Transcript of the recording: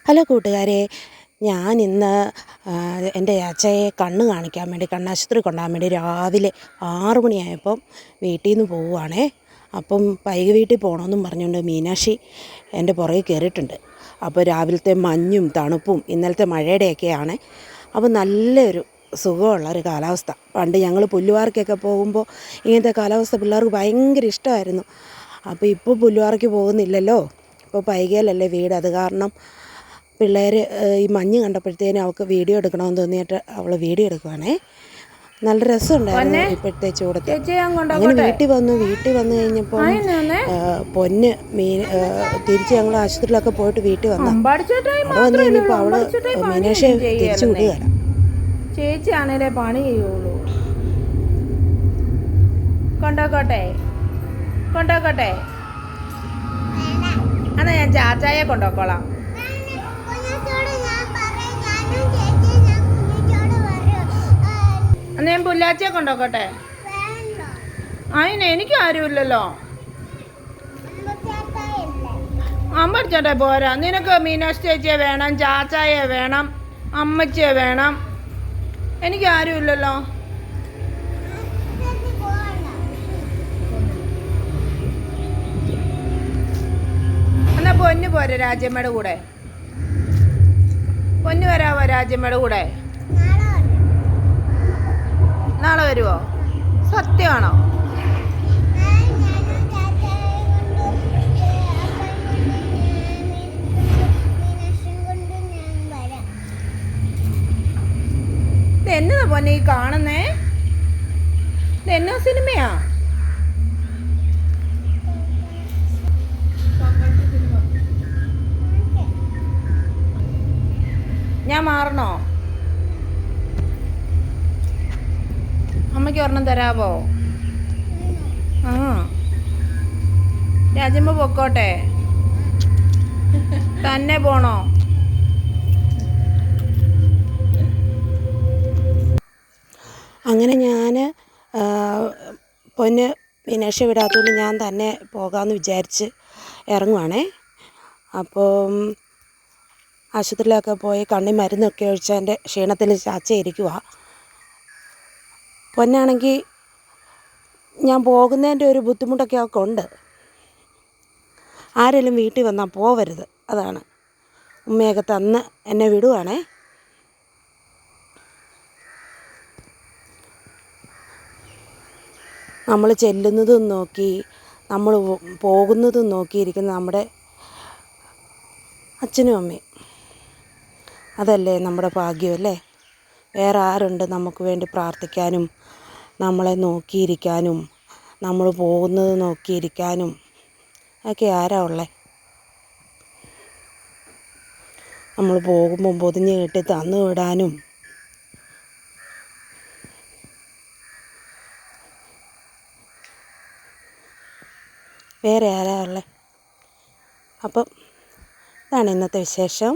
Hello കൂട്ടുകാരെ, ഞാൻ ഇന്ന് എൻ്റെ അച്ഛയെ കണ്ണ് കാണിക്കാൻ വേണ്ടി കണ്ണാശുപത്രി കൊണ്ടുപോകാൻ വേണ്ടി രാവിലെ 6 മണിയായപ്പം വീട്ടിൽ നിന്ന് പോവുകയാണേ. അപ്പം പൈകി വീട്ടിൽ പോകണമെന്നും പറഞ്ഞുകൊണ്ട് മീനാക്ഷി എൻ്റെ പുറകെ കയറിയിട്ടുണ്ട്. അപ്പോൾ രാവിലത്തെ മഞ്ഞും തണുപ്പും ഇന്നലത്തെ മഴയുടെയൊക്കെയാണ്. അപ്പോൾ നല്ലൊരു സുഖമുള്ളൊരു കാലാവസ്ഥ. പണ്ട് ഞങ്ങൾ പുല്ലുവാർക്കൊക്കെ പോകുമ്പോൾ ഇങ്ങനത്തെ കാലാവസ്ഥ പിള്ളേർക്ക് ഭയങ്കര ഇഷ്ടമായിരുന്നു. അപ്പോൾ ഇപ്പോൾ പുല്ലുവാർക്ക് പോകുന്നില്ലല്ലോ, ഇപ്പോൾ പൈകയിലല്ലേ വീട്. അത് കാരണം പിള്ളേർ ഈ മഞ്ഞ് കണ്ടപ്പോഴത്തേനും അവൾക്ക് വീഡിയോ എടുക്കണമെന്ന് തോന്നിയിട്ട് അവൾ വീഡിയോ എടുക്കുവാണേ. നല്ല രസമുണ്ടായിരുന്നു ഇപ്പോഴത്തെ ചൂടത്ത്. അങ്ങനെ വീട്ടിൽ വന്നു കഴിഞ്ഞപ്പോൾ പൊന്ന് തിരിച്ച് ഞങ്ങൾ ആശുപത്രിയിലൊക്കെ പോയിട്ട് വീട്ടിൽ അവിടെ വന്നു കഴിഞ്ഞപ്പോൾ അവൾ മീനാക്ഷി തിരിച്ചു വിടുകയാണ്. ചേച്ചിയാണേലേ പണി ചെയ്യുള്ളൂ. കൊണ്ടോക്കോട്ടെ എന്നാ ഞാൻ ചാച്ചായെ കൊണ്ടോക്കോളാം. എന്നാ ഞാൻ പുല്ലാച്ചിയെ കൊണ്ടോക്കട്ടെ? അതിന് എനിക്ക് ആരുമില്ലല്ലോ. അമ്മച്ചേട്ടെ പോരാ. നിനക്ക് മീനാക്ഷി ചേച്ചിയെ വേണം, ചാച്ചായെ വേണം, അമ്മച്ചിയെ വേണം. എനിക്ക് ആരുമില്ലല്ലോ. എന്നാ പൊന്നു പോരെ രാജ്യമ്മയുടെ കൂടെ? പൊന്നു വരാവോ രാജ്യമ്മയുടെ കൂടെ? നാളെ വരുമോ? സത്യമാണോ? എന്നതാ പൊന്നെ ഈ കാണുന്നേ? എന്നാ സിനിമയാ? ഞാൻ മാറണോ? അമ്മയ്ക്ക് ഒരെണ്ണം തരാവോ? ആ രാജമ്മ പൊക്കോട്ടെ? തന്നെ പോണോ? അങ്ങനെ ഞാൻ പൊന്ന് മീനാക്ഷി വിടാത്തതുകൊണ്ട് ഞാൻ തന്നെ പോകാമെന്ന് വിചാരിച്ച് ഇറങ്ങുവാണേ. അപ്പം ആശുപത്രിയിലൊക്കെ പോയി കണ്ണി മരുന്നൊക്കെ ഒഴിച്ചതിൻ്റെ ക്ഷീണത്തിൽ ചാച്ചയിരിക്കുക. പൊന്നാണെങ്കിൽ ഞാൻ പോകുന്നതിൻ്റെ ഒരു ബുദ്ധിമുട്ടൊക്കെ അവൾക്ക് ഉണ്ട്. ആരെങ്കിലും വീട്ടിൽ വന്നാൽ പോവരുത്, അതാണ്. ഉമ്മയൊക്കെ തന്ന് എന്നെ വിടുവാണേ. നമ്മൾ ചെല്ലുന്നതും നോക്കി നമ്മൾ പോകുന്നതും നോക്കിയിരിക്കുന്ന നമ്മുടെ അച്ഛനും അമ്മയും. അതല്ലേ നമ്മുടെ ഭാഗ്യമല്ലേ? വേറെ ആരുണ്ട് നമുക്ക് വേണ്ടി പ്രാർത്ഥിക്കാനും നമ്മളെ നോക്കിയിരിക്കാനും നമ്മൾ പോകുന്നത് നോക്കിയിരിക്കാനും ഒക്കെ ആരാ ഉള്ളത്? നമ്മൾ പോകുമ്പോൾ പൊതിഞ്ഞ് കെട്ടി തന്നു വിടാനും വേറെ ആരാ ഉള്ളത്? അപ്പം ഇതാണ് ഇന്നത്തെ വിശേഷം.